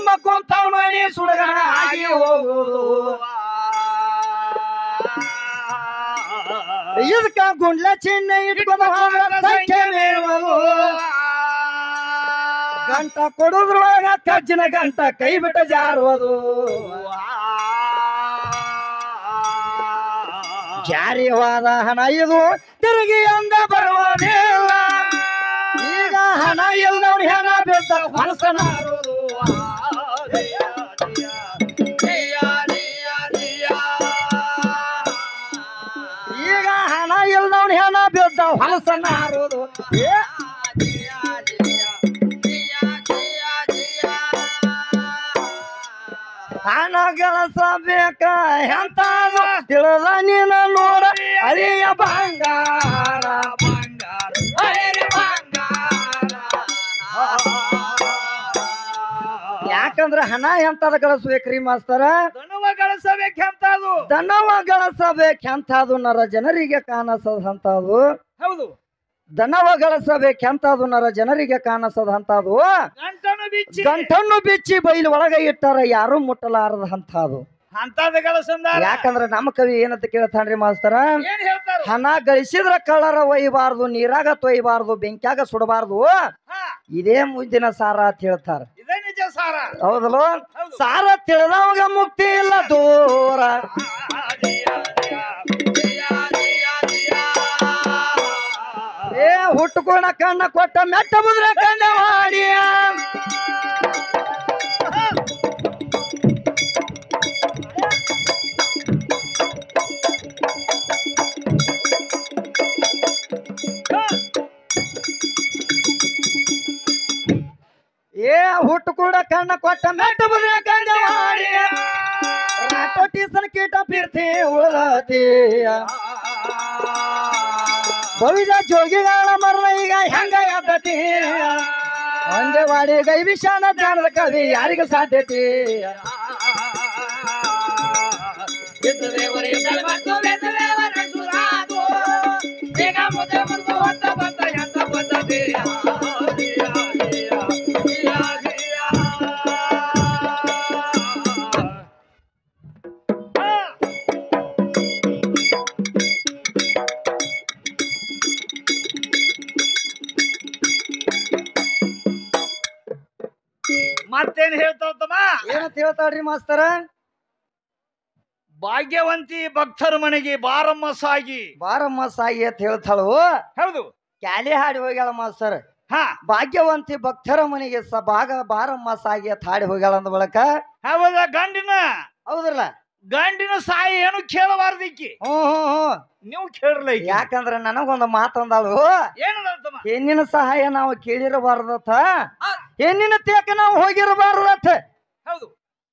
ಮಕ್ಕೊಂತಾವ್ ಮಣಿ ಸುಡಗಣ ಆಗಿ ಹೋಗುವುದು ಇದಕ್ಕ ಗುಂಡ್ಲ ಚಿನ್ನ ಇಟ್ಕೊಂಡು ಸಂಖ್ಯೆ ಮೇಳುವುದು ಗಂಟ ಕೊಡುದ್ರೊಳಗ ಕಜ್ಜಿನ ಗಂಟ ಕೈ ಬಿಟ್ಟ ಜಾರುವುದು ಜಾರಿವಾದ ಹಣ ಇದು ತಿರುಗಿ ಅಂದ ಬರುವುದಿಲ್ಲ ಈಗ ಹಣ ಇಲ್ದವ್ರು ಹೆಣ ಬಿದ್ದ ಮನಸ್ಸನ ಈಗ ಹಣ ಇಲ್ದವ್ರು ಹೆಣ ಬಿದ್ದ ಹೊಲಸನ್ನ ಹಾರೋದು ಹಣ ಗಳಿಸಬೇಕ ಎಂತ ತಿಳಿದ ನೀನ ನೋಡ ಅರಿಯ ಬಂಗಾರ ಯಾಕಂದ್ರ ಹಣ ಎಂತದ ಗಳಿಸ್ಬೇಕ್ರಿ ಮಾಸ್ತರ ದನವ ಗಳಿಸಬೇಕೆಂತದು ದನವ ಗಳಿಸಬೇಕೆಂತದು ನರ ಜನರಿಗೆ ಕಾಣಿಸದಂತದು ಹೌದು ದನವ ಗಳಿಸಬೇಕೆಂತದು ನರ ಜನರಿಗೆ ಕಾಣಿಸದಂತದು ಗಂಟನ್ನು ಬಿಚ್ಚಿ ಬೈಲು ಒಳಗ ಇಟ್ಟಾರ ಯಾರು ಮುಟ್ಟಲಾರದಂತದು ಅಂತದ ಗಳಿಸಂದ ಯಾಕಂದ್ರ ನಮ್ಮ ಕವಿ ಏನಂತ ಕೇಳ್ತಾನ್ರಿ ಮಾಸ್ತರ ಹಣ ಗಳಿಸಿದ್ರ ಕಳ್ಳರ ಒಯ್ಯಬಾರ್ದು ನೀರಾಗ ತೊಯ್ಯಬಾರ್ದು ಬೆಂಕ್ಯಾಗ ಸುಡಬಾರ್ದು ಇದೇ ಮುಂದಿನ ಸಾರ ಅಂತ ಹೇಳ್ತಾರ ಇದೇ ನಿಜ ಸಾರ ಹೌದಲ್ಲ ಸಾರ ತಿಳಿದವಾಗ ಮುಕ್ತಿ ಇಲ್ಲ ದೂರ ಏ ಹುಟ್ಟುಕೋಣ ಕಣ್ಣ ಕೊಟ್ಟ ಮೆಟ್ಟ ಮುದ್ರೆ ಕಣ್ಣ ಮಾಡಿಯ ಏ ಹುಟ್ಟು ಕೂಡ ಕಣ್ಣ ಕೊಟ್ಟ ಮೆಟ್ಟ ಮುದ್ರೆ ಕಣ್ಣ ಮಾಡಿಯ ಟೀಸನ್ ಕೀಟ ಪಿರ್ತಿ ಉಳತೀಯ ಭವಿದ ಜೋಗಿಗಳ ಮರಣ ಈಗ ಹೆಂಗ ಎದ್ದತಿ ಒಂದೇ ವಾಡಿ ಗೈ ವಿಷಾನ ಜಾಣದ ಕವಿ ಯಾರಿಗ ಸಾಧ್ಯತೆ ಮತ್ತೇನ್ ಹೇಳ್ತಾವತ್ತಮ್ಮ ಏನಂತ ಹೇಳ್ತಾಳ್ರಿ ಮಾಸ್ತರ ಭಾಗ್ಯವಂತಿ ಭಕ್ತರ ಮನೆಗೆ ಬಾರಮ್ಮ ಸಾಗಿ ಬಾರಮ್ಮ ಸಾಗಿ ಅಂತ ಹೇಳ್ತಾಳು ಹೌದು ಕ್ಯಾಲಿ ಹಾಡಿ ಹೋಗ್ಯಾಳ ಮಾಸ್ತರ್ ಹಾ ಭಾಗ್ಯವಂತಿ ಭಕ್ತರ ಮನೆಗೆ ಬಾರಮ್ಮ ಸಾಗಿ ಅಂತ ಹಾಡಿ ಹೋಗ್ಯಾಳ ಅಂದ ಬಳಕ ಹೌದ ಹೌದಲ್ಲ ಗಂಡಿನ ಸಾಯಿ ಏನು ಕೇಳಬಾರ್ದಿಕ್ಕಿ ಹ್ಮ್ ನೀವು ಕೇಳಲ್ಲ ಯಾಕಂದ್ರ ನನಗೊಂದು ಮಾತಂದಾಳು ಏನಂತಮ್ಮ ಹೆಣ್ಣಿನ ಸಹಾಯ ನಾವು ಕೇಳಿರಬಾರ್ದತ್ತ ಹೆಣ್ಣಿನ ತೇಕ ನಾವು ಹೋಗಿರಬಾರ್ದತ್ತ ಹೌದು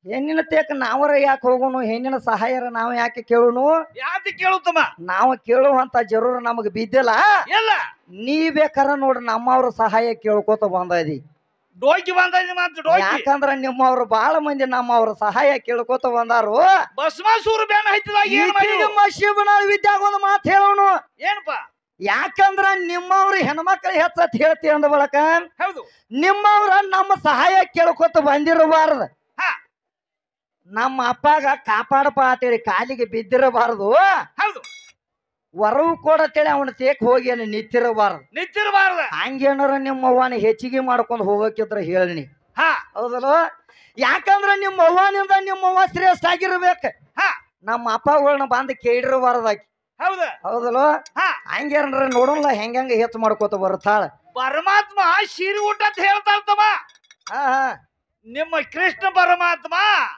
ಹೆಣ್ಣಿನ ತೇಕ ನಾವರ ಯಾಕೆ ಹೋಗೋನು ಹೆಣ್ಣಿನ ಸಹಾಯರ ನಾವು ಯಾಕೆ ಕೇಳುನು ಯಾಕೆ ಕೇಳುತ್ತಮ್ಮ ನಾವು ಕೇಳುವಂತ ಜರೂರ್ ನಮಗ್ ಬಿದ್ದಿಲ್ಲ ಎಲ್ಲ ನೀ ಬೇಕಾರ ನೋಡ್ರಿ ನಮ್ಮವ್ರ ಸಹಾಯ ಕೇಳ್ಕೊತ ಬಂದದಿ ಡೋಕಿ ಬಂದ ಮಾತು ಯಾಕಂದ್ರ ನಿಮ್ಮವ್ರು ಬಹಳ ಮಂದಿ ನಮ್ಮವ್ರ ಸಹಾಯ ಕೇಳ್ಕೊತ ಬಂದಾರು ಭಸ್ಮಾಸೂರು ಬ್ಯಾನ್ ಹೈತದಾಗ ಶಿವನ ವಿದ್ಯಾಗ ಒಂದು ಮಾತು ಹೇಳೋನು ಏನಪ್ಪಾ ಯಾಕಂದ್ರ ನಿಮ್ಮವ್ರು ಹೆಣ್ಮಕ್ಳು ಹೆಚ್ಚತ್ ಹೇಳ್ತಿ ಅಂದ ಬಳಕ ಹೌದು ನಿಮ್ಮವ್ರ ನಮ್ಮ ಸಹಾಯ ಕೇಳ್ಕೊತ ಬಂದಿರಬಾರ್ದು ನಮ್ಮ ಅಪ್ಪಗ ಕಾಪಾಡಪ್ಪ ಅಂತೇಳಿ ಕಾಲಿಗೆ ಬಿದ್ದಿರಬಾರದು ಹೌದು ವರವು ಕೊಡತ್ತೇಳಿ ಅವನ ತೇಕ್ ಹೋಗಿ ನಿಂತಿರಬಾರ್ದ ಹಂಗೇನಾರ ನಿಮ್ಮ ಅವ್ವನ ಹೆಚ್ಚಿಗೆ ಮಾಡ್ಕೊಂಡು ಹೋಗಕ್ಕಿದ್ರ ಹೇಳಿ ಹೌದಲ್ವ ಯಾಕಂದ್ರ ನಿಮ್ಮ ಅವ್ವನಿಂದ ನಿಮ್ಮ ಅವ್ವ ಶ್ರೇಷ್ಠ ಆಗಿರ್ಬೇಕ ನಮ್ಮ ಅಪ್ಪಗಳನ್ನ ಬಂದು ಕೇಳಿರಬಾರ್ದಾಕಿ ಹೌದಲ್ವ ಹಂಗೇನ್ರ ನೋಡೋಲ್ಲ ಹೆಂಗ ಹೆಚ್ಚು ಮಾಡ್ಕೋತ ಬರ್ತಾಳ ಪರಮಾತ್ಮ ಶಿರಿ ಊಟ ಅಂತ ಹೇಳ್ತಾಳ್ತಮ್ಮ ನಿಮ್ಮ ಕೃಷ್ಣ ಪರಮಾತ್ಮ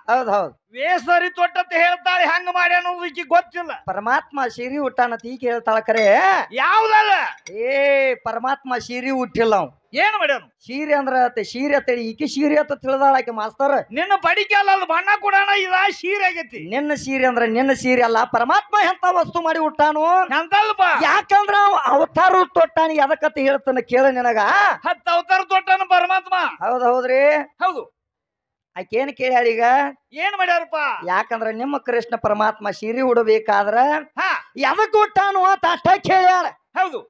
ಹೌದ್ ವೇಸರಿ ತೊಟ್ಟಂತ ಹೇಳ್ತಾಳೆ ಹೆಂಗ ಮಾಡಿ ಅನ್ನೋದಕ್ಕೆ ಗೊತ್ತಿಲ್ಲ ಪರಮಾತ್ಮ ಶಿರಿ ಹುಟ್ಟಾನ ತೀಕ ಹೇಳ್ತಾಳ ಕರೆ ಯಾವ್ದಲ್ಲ ಪರಮಾತ್ಮ ಶಿರಿ ಹುಟ್ಟಿಲ್ಲ ಅವ್ ಏನ್ ಮಾಡ್ಯಾನ ಸೀರೆ ಅಂದ್ರ ಸೀರೆ ಅಂತೇಳಿ ಈಕಿ ಸೀರೆ ಅಂತ ತಿಳಿದಾಳ ಆಕೆ ಮಾಸ್ತರ್ ನಿನ್ನ ಬಡಿಕೆ ಅಲ್ಲ ಬಣ್ಣ ಕೊಡೋಣ ಇದ ಸೀರೆ ಆಗೈತಿ ನಿನ್ನ ಸೀರೆ ಅಂದ್ರ ನಿನ್ನ ಸೀರೆ ಅಲ್ಲ ಪರಮಾತ್ಮ ಎಂತ ವಸ್ತು ಮಾಡಿ ಹುಟ್ಟಾನು ಎಂತಲ್ಪ ಯಾಕಂದ್ರ ಅವತಾರ ತೊಟ್ಟಾನ ಎದಕ್ಕಂತ ಹೇಳ್ತಾನ ಕೇಳ ನಿನಗ 10 ಅವತಾರ ತೊಟ್ಟಾನ ಪರಮಾತ್ಮ ಹೌದ್ರಿ ಹೌದು ಆಕೇನ್ ಕೇಳ್ಯಾಳ ಈಗ ಏನ್ ಮಾಡ್ಯಾರಪ್ಪ ಯಾಕಂದ್ರ ನಿಮ್ಮ ಕೃಷ್ಣ ಪರಮಾತ್ಮ ಸೀರೆ ಉಡಬೇಕಾದ್ರ ಎದಕ್ ಹುಟ್ಟಾನು ಅಂತ ಅಷ್ಟ ಕೇಳ್ಯಾಳ ಹೌದು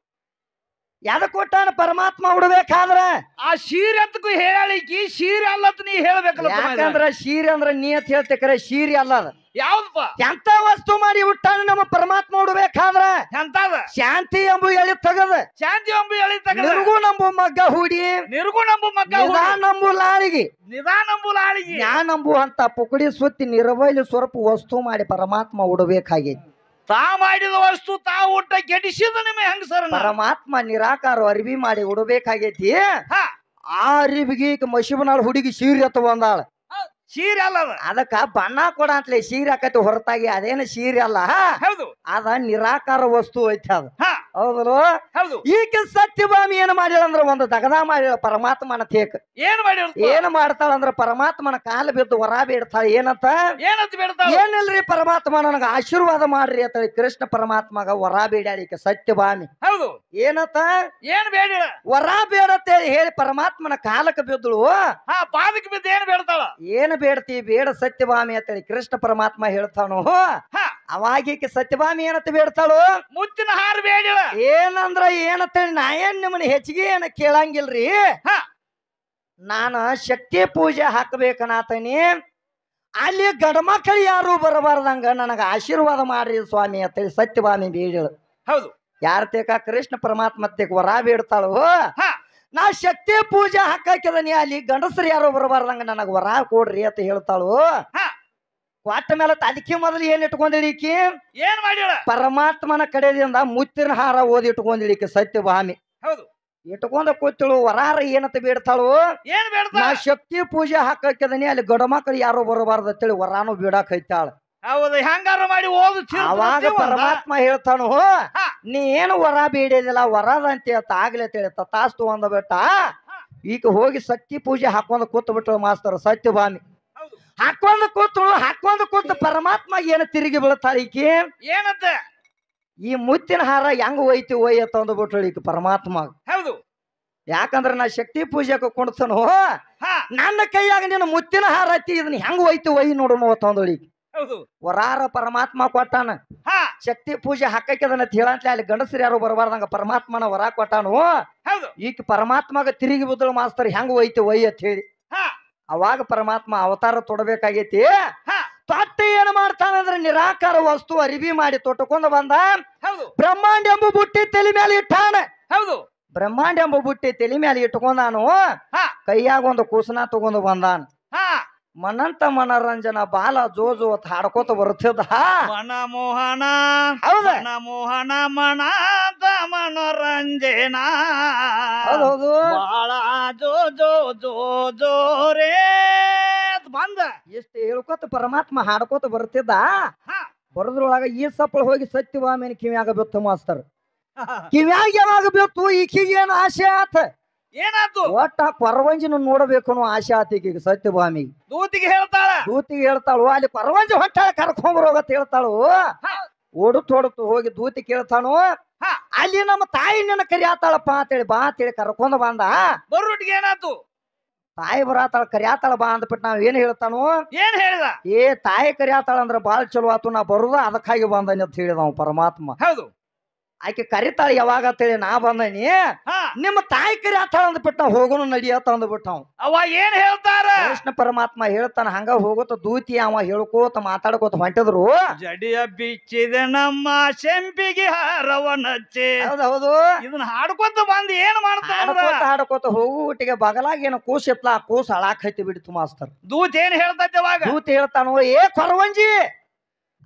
ಯಾವ್ದ ಕೊಟ್ಟಾನ ಪರಮಾತ್ಮ ಉಡ್ಬೇಕಾದ್ರ ಆ ಶೀರೆ ಅಂತಕ್ಕೂ ಹೇಳಲಿಕ್ಕೆ ಶೀರೆ ಅಲ್ಲತ್ ನೀ ಹೇಳ್ಬೇಕಲ್ಲ ಯಾಕಂದ್ರ ಶೀರೆ ಅಂದ್ರ ನೀ ಅಂತ ಹೇಳ್ತೇಕ್ರೆ ಶೀರೆ ಅಲ್ಲ ಅದ ಯಾವ್ದಪ್ಪ ಎಂತ ವಸ್ತು ಮಾಡಿ ಹುಟ್ಟಾನ ನಮ್ಮ ಪರಮಾತ್ಮ ಉಡ್ಬೇಕಾದ್ರ ಎಂತದ ಶಾಂತಿ ಎಂಬು ಎಳಿ ತಗದ ಶಾಂತಿ ಅಂಬು ಎಳಿ ತಗದ ನಿರ್ಗು ನಂಬು ಮಗ್ಗ ಹೂಡಿ ನಿರ್ಗು ನಂಬು ಮಗ್ಗ ನಂಬು ಲಾಳಿಗೆ ನಿಧಾನಂಬು ಲಾಳಿಗೆ ಜ್ಞಾನಂಬು ಅಂತ ಪುಕಡಿ ಸುತ್ತಿ ನಿರ್ವೈಲಿ ಸ್ವರೂಪ ವಸ್ತು ಮಾಡಿ ಪರಮಾತ್ಮ ಉಡಬೇಕಾಗೈತಿ ತಾ ಮಾಡಿದ ವಸ್ತು ತಾ ಊಟ ಕೆಡಿಸಿದ ನಿಮಗೆ ಹೆಂಗ ಸರ್ ಪರಮಾತ್ಮ ನಿರಾಕಾರ ಅರಿವಿ ಮಾಡಿ ಉಡಬೇಕಾಗೈತಿ ಆ ಅರಿವಿಗೆ ಮಶಿಬನಾಳ ಹುಡುಗಿ ಸೀರೆ ತಗೊಂದಾಳ ಸೀರೆ ಅಲ್ಲ ಅದಕ್ಕ ಬಣ್ಣ ಕೊಡ ಅಂತಲೇ ಸೀರೆ ಆಕತಿ ಹೊರತಾಗಿ ಅದೇನು ಸೀರೆ ಅಲ್ಲ ಹೌದು ಅದ ನಿರಾಕಾರ ವಸ್ತು ಐತಿ ಅದು ಹೌದಲ್ಲ ಹೌದು ಈಕೆ ಸತ್ಯಭಾಮಿ ಏನ್ ಮಾಡಿಳ ಅಂದ್ರ ಒಂದು ದಗದ ಮಾಡಿಳ ಪರಮಾತ್ಮನ ತೇಕ ಏನ್ ಮಾಡ್ತಾಳಂದ್ರ ಪರಮಾತ್ಮನ ಕಾಲ ಬಿದ್ದು ಹೊರ ಬೇಡ್ತಾಳ ಏನಂತ ಏನಿಲ್ರಿ ಪರಮಾತ್ಮ ನನಗ ಆಶೀರ್ವಾದ ಮಾಡ್ರಿ ಅಂತ ಕೃಷ್ಣ ಪರಮಾತ್ಮಗ ಹೊರ ಬೇಡ್ಯಾಳಿಕೆ ಸತ್ಯಭಾಮಿ ಹೌದು ಏನಂತ ಏನ್ ಬೇಡ ಹೊರ ಬೇಡತ್ತೆ ಹೇಳಿ ಪರಮಾತ್ಮನ ಕಾಲಕ್ಕೆ ಬಿದ್ದಳು ಪಾದಕ್ಕೆ ಬಿದ್ದು ಏನ್ ಬೇಡ್ತಾಳ ಏನ್ ಬೇಡ್ತಿ ಬೇಡ ಸತ್ಯಭಾಮಿ ಅಂತೇಳಿ ಕೃಷ್ಣ ಪರಮಾತ್ಮ ಹೇಳ್ತಾನು ಅವಾಗೀಕೆ ಸತ್ಯಭಾಮಿ ಏನಂತ ಬೇಡ್ತಾಳು ಮುತ್ತಿನ ಹಾರ ಬೇಡ ಏನಂದ್ರ ಏನಂತೇಳಿ ನಾ ಏನ್ ನಿಮ್ಮನ್ನ ಹೆಚ್ಚಿಗೆ ಏನ ಕೇಳಂಗಿಲ್ರಿ ನಾನ ಶಕ್ತಿ ಪೂಜೆ ಹಾಕಬೇಕನಾತನಿ ಅಲ್ಲಿ ಗಂಡ್ಮಕ್ಳು ಯಾರು ಬರಬಾರ್ದಂಗ ನನಗ ಆಶೀರ್ವಾದ ಮಾಡ್ರಿ ಸ್ವಾಮಿ ಅಂತೇಳಿ ಸತ್ಯಭಾಮಿ ಬೇಡಿಳು ಹೌದು ಯಾರ ತೇಕ ಕೃಷ್ಣ ಪರಮಾತ್ಮ ತೇಕ ವರ ಬೇಡ್ತಾಳು ನಾ ಶಕ್ತಿ ಪೂಜೆ ಹಾಕಿದನಿ ಅಲ್ಲಿ ಗಂಡಸರು ಯಾರು ಬರಬಾರ್ದಂಗ ನನಗ ವರ ಕೊಡ್ರಿ ಅಂತ ಹೇಳ್ತಾಳು ಕೊಟ್ಟ ಮೇಲೆ ಅದಕ್ಕೆ ಮೊದಲು ಏನ್ ಇಟ್ಕೊಂಡಿಳಿಕಿ ಏನ್ ಮಾಡಿಳ ಪರಮಾತ್ಮನ ಕಡೆಯಿಂದ ಮುತ್ತಿನ ಹಾರ ಓದಿ ಇಟ್ಕೊಂಡಿಳಿಕಿ ಸತ್ಯಭಾಮಿ ಹೌದು ಇಟ್ಕೊಂಡ ಕೂತಿಳು ವರಾರ ಏನಂತ ಬೇಡ್ತಾಳು ಏನ್ ಬೇಡ್ತಾಳ ನಾ ಶಕ್ತಿ ಪೂಜೆ ಹಾಕಿದನಿ ಅಲ್ಲಿ ಗಂಡ್ಮಕ್ಳು ಯಾರು ಬರಬಾರ್ದು ಅಂತೇಳಿ ವರಾನು ಬೀಡಾಕ್ ಐತಾಳ ಹೌದು ಹೆಂಗಾರ ಮಾಡಿ ಓದು ಅವಾಗ ಪರಮಾತ್ಮ ಹೇಳ್ತಾನು ನೀ ಏನು ವರ ಬೇಡಿದಿಲ್ಲ ವರದ ಅಂತ ಆಗ್ಲಿ ಅಂತ ಹೇಳಿ ತತಾಸ್ತು ಅಂದ ಬಿಟ್ಟ ಈಗ ಹೋಗಿ ಶಕ್ತಿ ಪೂಜೆ ಹಾಕೊಂಡ್ ಕೂತ್ ಬಿಟ್ರು ಮಾಸ್ತರ್ ಸತ್ಯಭಾಮಿ ಹಾಕೊಂಡ್ ಕೂತ್ ಪರಮಾತ್ಮ ಏನು ತಿರುಗಿ ಬೀಳ್ತಾಳ ಈಕಿ ಏನಂತ ಈ ಮುತ್ತಿನ ಹಾರ ಹೆಂಗ್ ಒಯ್ತಿ ಒಯ್ಯತ್ತ ಅಂದ್ಬಿಟ್ರು ಈಗ ಪರಮಾತ್ಮ ಹೌದು ಯಾಕಂದ್ರ ನಾ ಶಕ್ತಿ ಪೂಜೆಗೆ ಕುಣ್ತನು ನನ್ನ ಕೈಯಾಗ ನೀನು ಮುತ್ತಿನ ಹಾರ ಹತ್ತಿ ಇದನ್ನ ಹೆಂಗ್ ಒಯ್ತಿ ಒಯ್ಯಿ ನೋಡು ತಂದಳಿ ವರಾರ ಪರಮಾತ್ಮ ಕೊಟ್ಟಾನ ಶಕ್ತಿ ಪೂಜೆ ಹಾಕದನ್ನ ಹೇಳಂತ್ಲೆ ಅಲ್ಲಿ ಗಂಡಸರು ಯಾರು ಬರಬಾರ್ದಂಗ ಪರಮಾತ್ಮನ ವರ ಕೊಟ್ಟಾನು ಈಗ ಪರಮಾತ್ಮಗ ತಿರುಗಿ ಬಿದ್ದಳು ಮಾಸ್ತರ್ ಹೆಂಗ್ ಒಯ್ತಿ ಒಯ್ಯ ಅಂತ ಹೇಳಿ ಅವಾಗ ಪರಮಾತ್ಮ ಅವತಾರ ತೊಡಬೇಕಾಗೈತಿ ತೊಟ್ಟ ಏನ್ ಮಾಡ್ತಾನಂದ್ರ ನಿರಾಕಾರ ವಸ್ತು ಅರಿವಿ ಮಾಡಿ ತೊಟ್ಟಕೊಂಡ್ ಬಂದ ಬ್ರಹ್ಮಾಂಡ ಎಂಬ ಬುಟ್ಟಿ ತಲೆ ಮೇಲೆ ಇಟ್ಟಾನ ಹೌದು ಬ್ರಹ್ಮಾಂಡ ಎಂಬ ಬುಟ್ಟಿ ತಲೆ ಮೇಲೆ ಇಟ್ಕೊಂಡಾನು ಕೈಯಾಗ ಒಂದು ಕೂಸನ ತಗೊಂಡು ಬಂದಾನ ಮನಂತ ಮನರಂಜನ ಬಾಲ ಜೋಜು ಅಂತ ಹಾಡ್ಕೋತ ಬರುತ್ತಿದ್ದ ಮನಮೋಹನ ಹೌದ ಮನಮೋಹನ ಮನಾಂತ ಮನೋರಂಜನ ಹೌದು ಬಾಳ ಜೋ ಜೋ ಜೋ ಜೋ ರೇ ಬಂದ ಎಷ್ಟು ಹೇಳ್ಕೋತ ಪರಮಾತ್ಮ ಹಾಡ್ಕೋತ ಬರುತ್ತಿದ್ದ ಬರದ್ರೊಳಗ ಈ ಸಪ್ಪಳ ಹೋಗಿ ಸತ್ಯಭಾಮಿನ ಕಿವ್ಯಾಗ ಬಿತ್ತು ಮಾಸ್ತರ್ ಕಿವ್ಯಾಗ ಯಾವಾಗ ಬಿತ್ತು ಈಕಿಗೆ ಏನು ಆಸೆ ಆತ ಏನಾಯ್ತು ಒಟ್ಟ ಕೊರವಂಜಿನ ನೋಡಬೇಕು ಅನ್ನೋ ಆಸೆ ಆತೀಗ ಸತ್ಯಭಾಮಿ ದೂತಿಗೆ ಹೇಳ್ತಾಳು ಅಲ್ಲಿ ಕೊರವಂಜಿ ಹೊಟ್ಟಾಳ ಕರ್ಕೊಂಬರೋಗತ್ ಹೇಳ್ತಾಳು ಓಡುತ್ತೋಡುತ್ತು ಹೋಗಿ ದೂತಿ ಕೇಳ್ತಾನು ಅಲ್ಲಿ ನಮ್ಮ ತಾಯಿ ನಿನ್ನ ಕರಿಯಾತಾಳಪ್ಪ ಅಂತೇಳಿ ಬಾ ಅಂತೇಳಿ ಕರ್ಕೊಂಡ್ ಬಂದ ಬರೋಟಿಗೆ ಏನಾಯ್ತು ತಾಯಿ ಬರಾತಾಳ ಕರಿಯಾತಾಳ ಬಾ ಅಂದ್ಬಿಟ್ಟು ನಾವ್ ಏನ್ ಹೇಳ್ತಾನು ಏನ್ ಹೇಳಿದ ತಾಯಿ ಕರಿಯಾತಾಳ ಅಂದ್ರ ಬಾಳ ಚಲೋ ಆತು ನಾ ಬರುದ ಅದಕ್ಕಾಗಿ ಬಂದನಿ ಅಂತ ಹೇಳಿದ ಪರಮಾತ್ಮ ಹೌದು ಆಕೆ ಕರಿತಾಳ ಯಾವಾಗ ಅಂತೇಳಿ ನಾ ಬಂದನಿ ನಿಮ್ಮ ತಾಯಿ ಕರಿಯಾತಾಳ ಅಂದ್ಬಿಟ್ಟು ನಾವ್ ಹೋಗೋನು ನಡಿಯತ್ತ ಅಂದ್ಬಿಟ್ಟು ಅವ ಏನ್ ಹೇಳ್ತಾರ ಕೃಷ್ಣ ಪರಮಾತ್ಮ ಹೇಳ್ತಾನ ಹಂಗ ಹೋಗೋತ ದೂತಿ ಅವ ಹೇಳ್ಕೋತ ಮಾತಾಡ್ಕೋತ ಹೊಂಟಿದ್ರು ಜಡಿಯ ಬಿಚ್ಚಿದೆ ನಮ್ಮ ಶೆಂಪಿಗೆ ಹಾರವನಚ್ಚೆ ಹೌದು ಇದನ್ನ ಹಾಡ್ಕೋತ ಬಂದ್ ಏನ್ ಮಾಡ್ತಾರ ಹಾಡ್ಕೋತ ಹೋಗು ಒಟ್ಟಿಗೆ ಬಗಲಾಗ ಏನು ಕೂಸ್ ಇತ್ಲ ಆ ಕೂಸ್ ಹಳಾಕ್ ಹತ್ತಿ ಬಿಡ್ತು ಮಾಸ್ತರ್ ದೂತ್ ಏನ್ ಹೇಳ್ತೈತಿ ಅವಾಗ ದೂತಿ ಹೇಳ್ತಾನು ಕೊರವಂಜಿ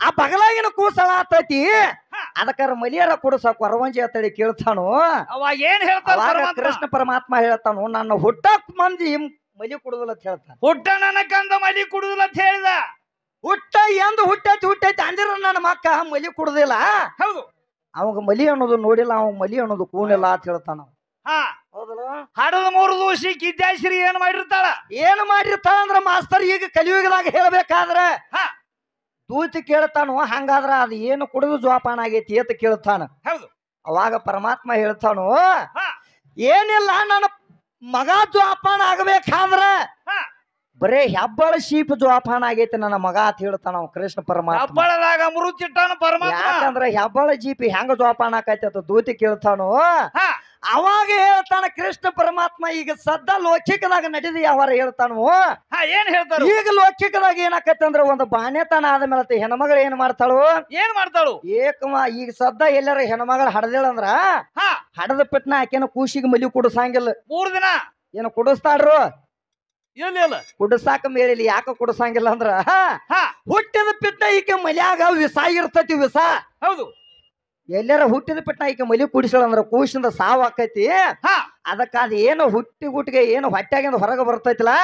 ಆ ಬಗಲಾಗಿನ ಕೂಸ್ ಹಳಾತೈತಿ ಅದಕ್ಕಾರ ಮಲಿಯರ ಕುಡಸ ಕೊರವಂಜಿ ಅಂತೇಳಿ ಕೇಳ್ತಾನು ಅವಾಗ ಏನ್ ಹೇಳ್ತಾರ ಕೃಷ್ಣ ಪರಮಾತ್ಮ ಹೇಳ್ತಾನು ನನ್ನ ಹುಟ್ಟಕ್ ಮಂದಿ ಮಲಿ ಕುಡುದಿಲ್ಲ ಅಂತ ಹೇಳ್ತಾನ ಹುಟ್ಟ ನನಕಂದ ಮಲಿ ಕುಡುದಿಲ್ಲ ಅಂತ ಹೇಳಿದ ಹುಟ್ಟ ಎಂದು ಹುಟ್ಟೈತಿ ಅಂದಿರ ನನ್ನ ಮಕ್ಕ ಮಲಿ ಕುಡುದಿಲ್ಲ ಹೌದು ಅವಾಗ ಮಲಿ ಅನ್ನೋದು ನೋಡಿಲ್ಲ ಅವ ಮಲಿ ಅನ್ನೋದು ಕೂಣಿಲ್ಲ ಅಂತ ಹೇಳ್ತಾನ ಹೌದಲ್ಲ ಹಾಡದ 3 ದಿವಸ ಕಿದ್ಯಾಶ್ರೀ ಏನ್ ಮಾಡಿರ್ತಾಳ ಅಂದ್ರ ಮಾಸ್ತರ್ ಈಗ ಕಲಿಯುಗದಾಗ ಹೇಳ್ಬೇಕಾದ್ರ ದೂತಿ ಕೇಳ್ತಾನು ಹಂಗಾದ್ರ ಅದು ಏನು ಕುಡಿದು ಜೋಪಾನ ಆಗೈತಿ ಅಂತ ಕೇಳ್ತಾನ ಹೌದು ಅವಾಗ ಪರಮಾತ್ಮ ಹೇಳ್ತಾನು ಏನಿಲ್ಲ ನನ್ನ ಮಗ ಜೋಪಾನ ಆಗಬೇಕಾದ್ರ ಬರೇ ಹೆಬ್ಬಳ ಶೀಪ್ ಜೋಪಾನ ಆಗೈತಿ ನನ್ನ ಮಗ ಅಂತ ಹೇಳ್ತಾನ ಕೃಷ್ಣ ಪರಮಾತ್ಮ ಹೆಬ್ಬಳದಾಗ ಮೃತಿಟ್ಟಾನ ಪರಮಾತ್ಮ ಯಾಕಂದ್ರ ಹೆಬ್ಬಳ ಜೀಪಿ ಹೆಂಗ ಜೋಪಾನ ಆಕೈತಿ ಅಂತ ದೂತಿ ಕೇಳ್ತಾನು ಅವಾಗ ಹೇಳ್ತಾನ ಕೃಷ್ಣ ಪರಮಾತ್ಮ ಈಗ ಸದ್ದ ಲೌಕಿಕದಾಗ ನಡೆದಿ ಯಾವಾರ ಹೇಳ್ತಾನು ಏನ್ ಹೇಳ್ತಾರ ಈಗ ಲೌಕಿಕದಾಗ ಏನಾಕೈತಿ ಅಂದ್ರ ಒಂದು ಬಾಣ್ಯತನ ಆದ ಮೇಲೆ ಹೆಣ್ಮಗಳು ಏನ್ ಮಾಡ್ತಾಳು ಈಗ ಸದ್ದ ಎಲ್ಲಾರ ಹೆಣ್ಮಗಳು ಹಡದೇಳಂದ್ರ ಹಡದ ಪಿಟ್ನ ಆಕೆನ ಕೂಸಿಗೆ ಮಲಿ ಕುಡಿಸಂಗಿಲ್ಲ 3 ದಿನ ಏನು ಕುಡಿಸ್ತಾಳ್ರು ಇಲ್ಲ ಕುಡಿಸಾಕ ಮೇಳಿಲಿ ಯಾಕ ಕುಡಿಸಂಗಿಲ್ಲ ಅಂದ್ರ ಹುಟ್ಟಿದ ಪಿಟ್ನ ಈಕೆ ಮಲ್ಯಾಗ ವಿಷ ಇರ್ತೈತಿ ವಿಷ ಹೌದು ಎಲ್ಲಾರ ಹುಟ್ಟಿದ ಪಿಟ್ನ ಈಕೆ ಮಲಿ ಕುಡಿಸಳಂದ್ರ ಕೂಸಿಂದ ಸಾವು ಆಕೈತಿ ಅದಕ್ಕ ಅದ ಏನು ಹುಟ್ಟಿಗುಟ್ಟಿಗೆ ಏನು ಹೊಟ್ಟಾಗಿಂದ ಹೊರಗೆ ಬರ್ತೈತಿಲ್ಲ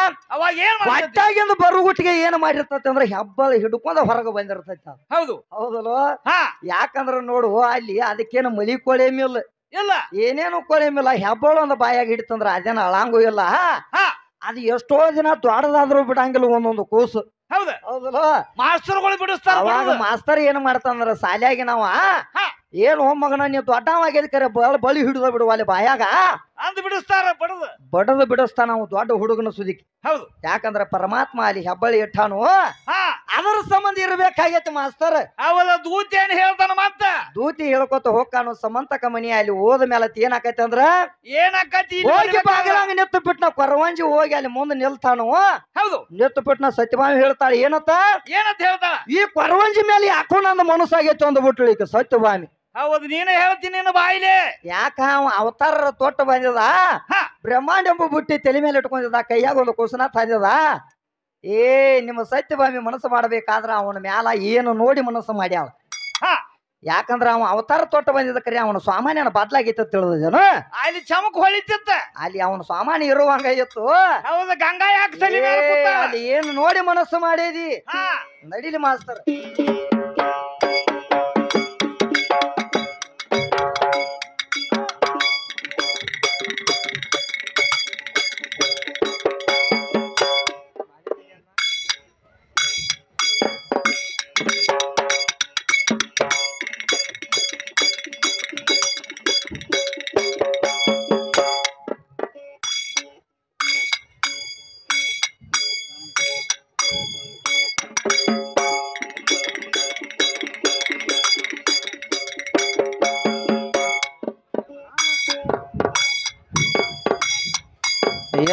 ಹೊಟ್ಟಾಗಿಂದ ಬರುಗುಟ್ಟಿಗೆ ಏನು ಮಾಡಿರ್ತೈತಿ ಅಂದ್ರ ಹೆಬ್ಬಳ ಹಿಡ್ಕೊಂಡ ಹೊರಗೆ ಬಂದಿರ್ತೈತಿ ಹೌದು ಹೌದಲ್ವ ಯಾಕಂದ್ರ ನೋಡು ಅಲ್ಲಿ ಅದಕ್ಕೇನು ಮಲಿ ಕೊಳೆಮಿಲ್ಲ ಇಲ್ಲ ಏನೇನು ಕೊಳೆಮಿಲ್ಲ ಹೆಬ್ಬಳ ಒಂದು ಬಾಯಾಗ ಹಿಡಿತಂದ್ರ ಅದೇನ ಅಳಂಗು ಇಲ್ಲ ಅದು ಎಷ್ಟೋ ದಿನ ದೊಡ್ಡದಾದ್ರೂ ಬಿಡಂಗಿಲ್ಲ ಒಂದೊಂದು ಕೂಸು ಹೌದಲ್ಲ ಮಾಸ್ತರ್ಗಳು ಬಿಡಿಸ್ತಾರ ಅವಾಗ ಮಾಸ್ತರ್ ಏನ್ ಮಾಡ್ತಾನಂದ್ರ ಶಾಲ್ಯಾಗಿ ನಾವ ಏನು ಮಗನ ನೀವು ದೊಡ್ಡವಾಗಿದ್ ಕರೆ ಬಳಿ ಹಿಡಿದ ಬಿಡುವ ಅಲ್ಲಿ ಬಾಯಾಗ ಅಂದ್ ಬಿಡಿಸ್ತಾರ ಬಡದು ಬಿಡಿಸ್ತಾನ ನಾವು ದೊಡ್ಡ ಹುಡುಗನ ಸುದಿಕ್ ಹೌದು ಯಾಕಂದ್ರ ಪರಮಾತ್ಮ ಅಲ್ಲಿ ಹೆಬ್ಬಳಿ ಇಟ್ಟಾನು ಅದರ ಸಂಬಂಧ ಇರ್ಬೇಕಾಗೈತಿ ಮಾಸ್ತರ್ ಅವಲ್ಲ ದೂತಿ ಏನ್ ಹೇಳ್ತಾನ ಮತ್ತ ದೂತಿ ಹೇಳ್ಕೊತ ಹೋಗ್ಕಾನು ಸಮಂತಕ ಮನಿ ಅಲ್ಲಿ ಹೋದ ಮೇಲೆ ಏನಾಕೈತಿ ಅಂದ್ರ ಏನಾಕತಿ ಹೋಗಿ ಬಾಗಿಲಾಗ ನಿತ್ತು ಬಿಟ್ನ ಕೊರವಂಜಿ ಹೋಗಿ ಅಲ್ಲಿ ಮುಂದೆ ನಿಲ್ತಾನು ಹೌದು ನಿತ್ತು ಬಿಟ್ನ ಸತ್ಯಭಾಮಿ ಹೇಳ್ತಾಳೆ ಏನಂತ ಹೇಳ್ತಾಳ ಈ ಕೊರವಂಜಿ ಮೇಲೆ ಯಾಕೋ ನಂದು ಮನಸ್ಸಾಗೈತಿ ಅಂದು ಬಿಟ್ಳು ಈಗ ಸತ್ಯಭಾಮಿ ಹೌದು ನೀನೇ ಹೇಳ್ತೀನಿ ಬಾಯಿಲೆ ಯಾಕ ಅವತಾರ ತೊಟ್ಟ ಬಂದಿದ ಬ್ರಹ್ಮಾಂಡ ಎಂಬ ಬುಟ್ಟಿ ತಲೆ ಮೇಲೆ ಇಟ್ಕೊಂಡಿದ್ದ ಕೈಯಾಗ ಒಂದು ಕುಸನ ತಂದಿದ ನಿಮ್ಮ ಸತ್ಯಭಾಮಿ ಮನಸ್ಸು ಮಾಡ್ಬೇಕಾದ್ರ ಅವನ ಮ್ಯಾಲ ಏನು ನೋಡಿ ಮನಸ್ಸು ಮಾಡ್ಯಾವ ಯಾಕಂದ್ರ ಅವ ಅವತಾರ ತೊಟ್ಟ ಬಂದಿದ್ದ ಕರೆ ಅವನ ಸಾಮಾನ್ಯನ ಬದ್ಲಾಗಿತ್ತ ತಿಳಿದೇನು ಅಲ್ಲಿ ಚಮಕ್ ಹೊಳಿತಿತ್ತ ಅಲ್ಲಿ ಅವನ ಸಾಮಾನ್ಯ ಇರುವಂಗ ಇತ್ತು ಹೌದು ಗಂಗಾ ಯಾಕೆ ಅಲ್ಲಿ ಏನು ನೋಡಿ ಮನಸ್ಸು ಮಾಡೇದಿ ನಡಿಲಿ ಮಾಸ್ತರ್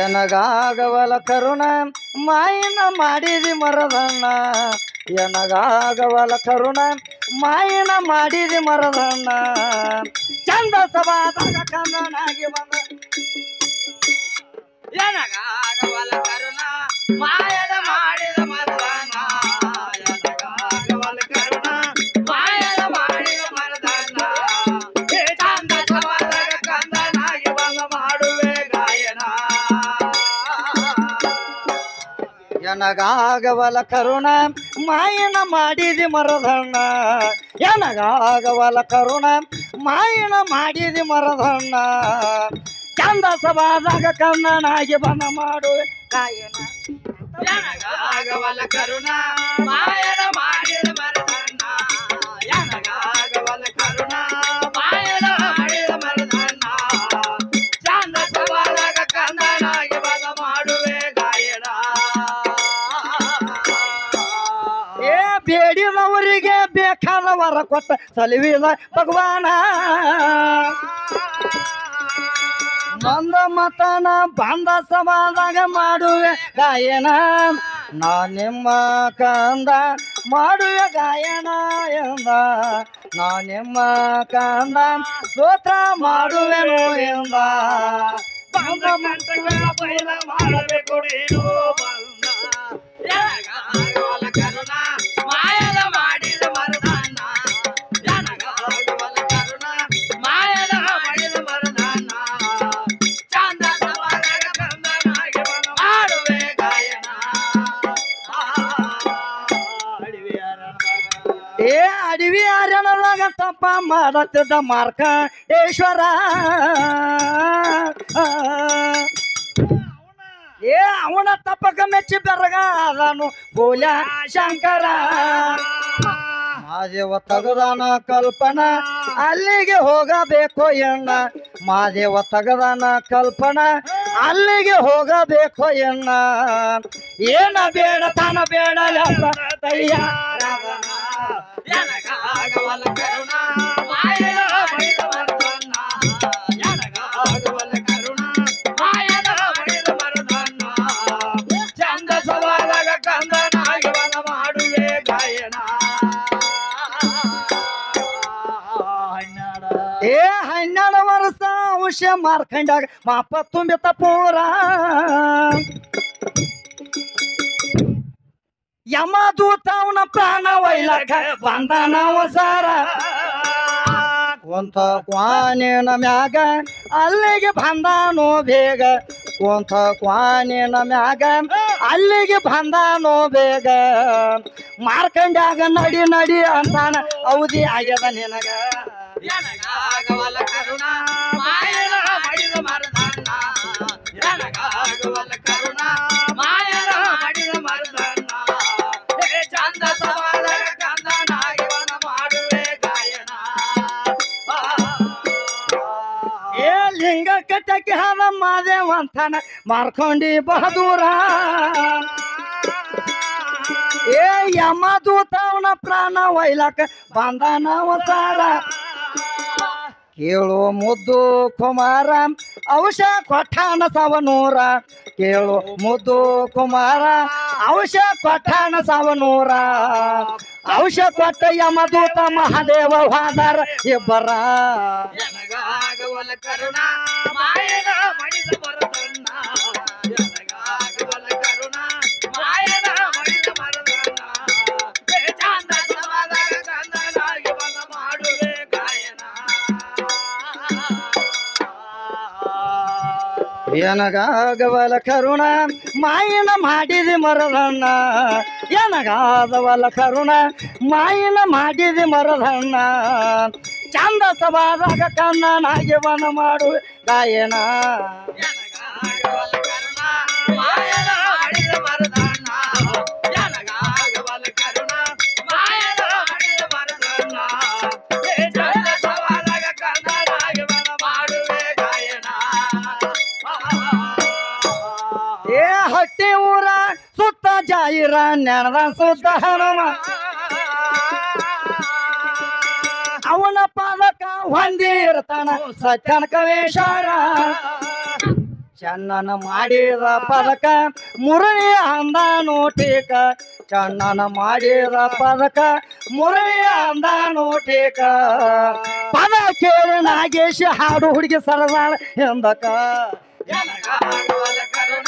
ಎನಗಾಗವಲ ಕರುಣ ಮಾಯನ ಮಾಡಿದಿ ಮರದಣ್ಣ ಎನಗಾಗವಲ ಕರುಣ ಮಾಯನ ಮಾಡಿದಿ ಮರದಣ್ಣ ಚಂದ ಸಭಾದಾಗ ಕಂದನಾಗಿ ಬಂದ ಎನಗಾಗವಲ ಕರುಣ ಮಾಯನ ಮಾಡಿದ ಮರದಣ್ಣ ಎನಗಾಗವಲ ಕರುಣ ಮಾಯನ ಮಾಡಿದ ಮರದಣ್ಣ ಚಂದ ಸಭಾದಾಗ ಕಂದನಾಗಿ ಬಂದ ಮಾಡುವೆ ಗಾಯನ ಎನಗಾಗವಲ ಕರುಣ ಮಾಯನ ಮಾಡಿದಿ ಮರದಣ್ಣ ಎನಗಾಗವಲ ಕರುಣ ಮಾಯನ ಮಾಡಿದಿ ಮರದಣ್ಣ ಚಂದ ಸಭಾದಾಗ ಕಂದನಾಗಿ ಬಂದ ಮಾಡುವೆ ಗಾಯನ ಎನಗಾಗವಲ ಕರುಣ ಮಾಯನ ಮಾಡಿದ ಮರದಣ್ಣ ಎನಗಾಗವಲ ಕರುಣ ಮಾಯನ ಮಾಡಿದ ಮರದಣ್ಣ ಚಂದ ಸಭಾದಾಗ ಕಂದನಾಗಿ ಬಂದ ಮಾಡುವೆ ಗಾಯನ ಬೇಡಿದವರಿಗೆ ಬೇಕಾದ ವರ ಕೊಟ್ಟ ಸಲುವಿದ ಭಗವಾನ ಮಂದ ಮತನ ಬಂದ ಸಭಾದಾಗ ಮಾಡುವೆ ಗಾಯನ ನಾ ನಿಮ್ಮ ಕಂದ ಮಾಡುವೆ ಗಾಯನ ಎಂದ ನಾ ನಿಮ್ಮ ಕಂದ ಸ್ತೋತ್ರ ಮಾಡುವೆನು ಎಂದ ಬಂದ ಮಾಡಬೇಕು ಕರುಣ ಮಾಯದ ಮಾಡಿದ ಮರದಾನ ಎನಗಾಗವಲ ಕರುಣ ಮಾಯದ ಮಾಡಿದ ಮರದಾನ ಚಂದ ಸಭಾದಾಗ ಕಂದನಾಗಿ ಬಂದ ಮಾಡುವೆ ಗಾಯನ ಅಡವಿ ಅರಣದಾಗ ತಪ್ಪ ಮಾಡತ್ತಿದ್ದ ಮಾರ್ಕಂಡೇಶ್ವರ ಅವನ ತಪ್ಪಕ ಮೆಚ್ಚಿ ಬೆರಗಾದನು ಬೋಲ ಶಂಕರ ಮಾದೇವ ತಗದಾನ ಕಲ್ಪನಾ ಅಲ್ಲಿಗೆ ಹೋಗಬೇಕು ಎಣ್ಣ ಮಾದೇವ ತಗದಾನ ಕಲ್ಪನಾ ಅಲ್ಲಿಗೆ ಹೋಗಬೇಕು ಎಣ್ಣ ಏನ ಬೇಡ ತಾನ ಬೇಡ ಎನಗಾಗವಲ ಕರುಣ ಮಾಯನ ಮಾಡಿದ ಮರದಣ್ಣ ಔಷಧ ಮಾರ್ಕಂಡಾಗ ಮಾಪ ತುಂಬಿತ ಪೂರ ಯಮದೂತ ಅವನ ಪ್ರಾಣ ಒಯ್ಲಕ ಬಂದ ನಾವು ಸಾರ ಕೊಂತ ಕ್ವಾನಿನ ಮ್ಯಾಗ ಅಲ್ಲಿಗೆ ಬಂದಾನೋ ಬೇಗ ಕೊಂತ ಕ್ವಾನಿನ ಮ್ಯಾಗ ಅಲ್ಲಿಗೆ ಬಂದಾನೋ ಬೇಗ ಮಾರ್ಕಂಡ್ಯಾಗ ನಡಿ ನಡಿ ಅಂತಾನ ಅವಧಿ ಆಗ್ಯದ ನಿನಗ ನನಗಾಗವಲ್ಲ ಕರುಣ ಮಾಯನ ಮಡಿದ ಮರದಣ್ಣ ನನಗಾಗವಲ್ಲ ಕರುಣ ಮಾಯನ ಮಡಿದ ಮರದಣ್ಣ ಹೇ ಚಂದ ಸವಾಲಗ ಕಂದನಾಗಿವನ ಮಾಡುವೆ ಗಾಯನ ಏ ಲಿಂಗ ಕಟ್ಟಕ್ಕೆ ಹದ ಮಾದೇವಂತಾನ ಮಾರ್ಕೊಂಡಿ ಬಹದೂರ ಏ ಯಮದೂತ ಅವನ ಪ್ರಾಣ ಒಯ್ಲಕ ಬಂದಾನ ಅವತಾರ ಕೇಳು ಮುದ್ದು ಕುಮಾರ ಔಷ ಕೊಟ್ಟಾನ ಸವನೂರ ಕೇಳು ಮುದ್ದು ಕುಮಾರ ಔಷ ಕೊಟ್ಟಾನ ಸವನೂರ ಔಷ ಕೊಟ್ಟ ಯಮದೂತ ಮಹಾದೇವ ಹಾದಾರ ಇಬ್ಬರ ನನಗಾಗವಲ್ಲ ಕರುಣ ಮಾಯನ ಮಡಿದ ಮರದಣ್ಣ ನನಗಾಗವಲ್ಲ ಕರುಣ ಮಾಯನ ಮಡಿದ ಮರದಣ್ಣ ಹೇ ಚಂದ ಸವಾಲಗ ಕಂದನಾಗಿವನ ಮಾಡುವೆ ಗಾಯನ ಏನಗಾಗವಲ ಕರುಣ ಮಾಯಿನ ಮಾಡಿದಿ ಮರದಣ್ಣ ಏನಗಾದವಲ ಕರುಣ ಮಾಯಿನ ಮಾಡಿದಿ ಮರದಣ್ಣ ಚಂದ ಸವಾದಾಗ ಕಣ್ಣನಾಗಿ ವನ ಮಾಡು ಗಾಯನ ನನಗಾಗವಲ್ಲ ಕರುಣ ಮಾಯನ ಮಡಿದ ಮರದಣ್ಣ ನನಗಾಗವಲ್ಲ ಕರುಣ ಮಾಯನ ಮಡಿದ ಮರದಣ್ಣ ಹೇ ಚಂದ ಸವಾಲಗ ಕಂದನಾಗಿವನ ಮಾಡುವೆ ಗಾಯನ ಏ ಹಟ್ಟಿ ಊರ ಸುತ್ತ ಜಾಯಿರ ನೆನದ ಸುತ್ತ ಹನುಮ ಅವನ ಪಾದಕ ಹೊಂದಿರ್ತಾನ ಸತ್ಯನಕ ವೇಷಾರ ಚನ್ನನ ಮಾಡಿದ ಪದಕ ಮುರಳಿ ಅಂದ ನೋಟಿಕ ಚನ್ನನ ಮಾಡಿದ ಪದಕ ಮುರಳಿ ಅಂದ ನೋಟಿಕ ಪದ ಕೇಳಿ ನಾಗೇಶ ಹಾಡು ಹುಡುಗಿ ಸರದಾಳ ಎಂದಕ ನನಗಾಗವಲ್ಲ ಕರುಣ